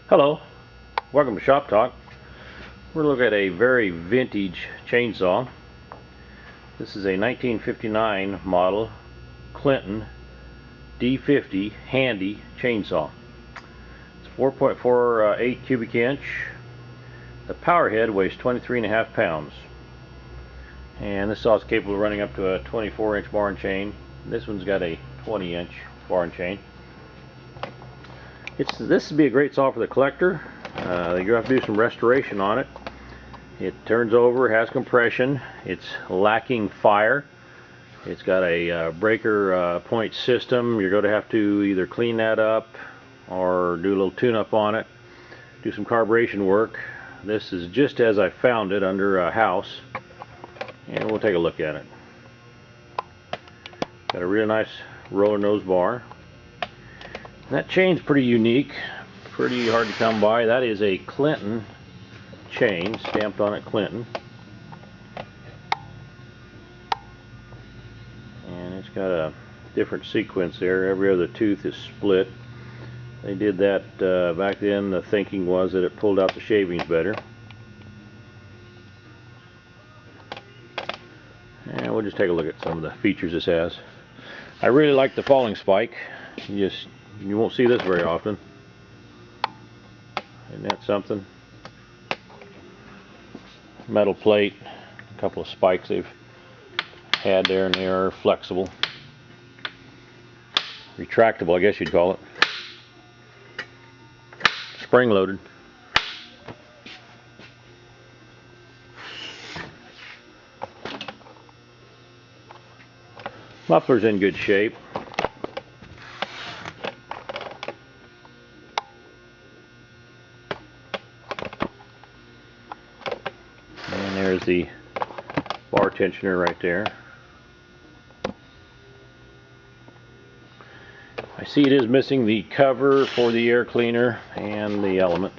Hello, welcome to Shop Talk. We're looking at a very vintage chainsaw. This is a 1959 model Clinton D50 handy chainsaw. It's 4.48 cubic inch. The power head weighs 23.5 pounds. And this saw is capable of running up to a 24-inch bar and chain. This one's got a 20-inch bar and chain. This would be a great saw for the collector. You have to do some restoration on it. It turns over, has compression, it's lacking fire, it's got a breaker point system. You're going to have to either clean that up or do a little tune-up on it, do some carburation work. This is just as I found it, under a house, and we'll take a look at it. Got a real nice roller nose bar. That chain's pretty unique, pretty hard to come by. That is a Clinton chain, stamped on it Clinton. And it's got a different sequence there. Every other tooth is split. They did that back then. The thinking was that it pulled out the shavings better. And we'll just take a look at some of the features this has. I really like the falling spike. You won't see this very often. Isn't that something? Metal plate, a couple of spikes they've had there, and they are flexible. Retractable, I guess you'd call it. Spring loaded. Muffler's in good shape. And there's the bar tensioner right there. I see it is missing the cover for the air cleaner and the element.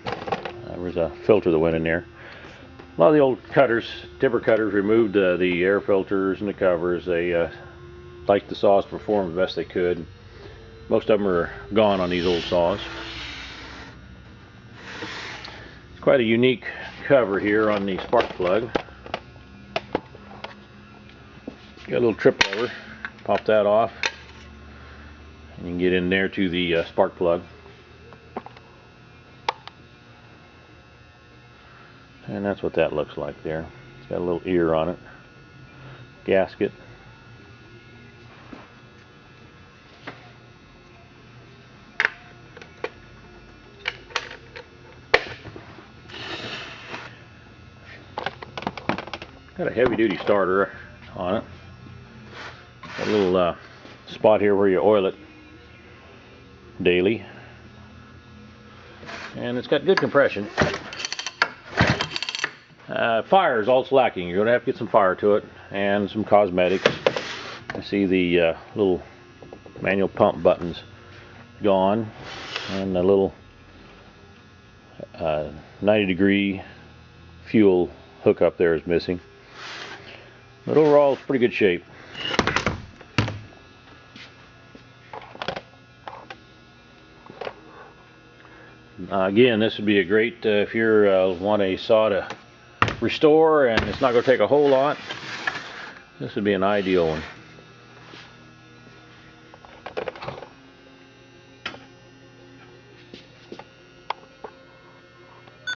There was a filter that went in there. A lot of the old cutters, timber cutters, removed the air filters and the covers. They liked the saws to perform the best they could. Most of them are gone on these old saws. Quite a unique cover here on the spark plug. Got a little trip lever. Pop that off, and you can get in there to the spark plug. And that's what that looks like there. It's got a little ear on it. Gasket. Got a heavy-duty starter on it. A little spot here where you oil it daily. And it's got good compression. Fire is all it's lacking. You're going to have to get some fire to it and some cosmetics. I see the little manual pump buttons gone, and the little 90-degree fuel hookup there is missing. But overall, it's pretty good shape. Again, this would be a great if you want a saw to restore and it's not going to take a whole lot. This would be an ideal one.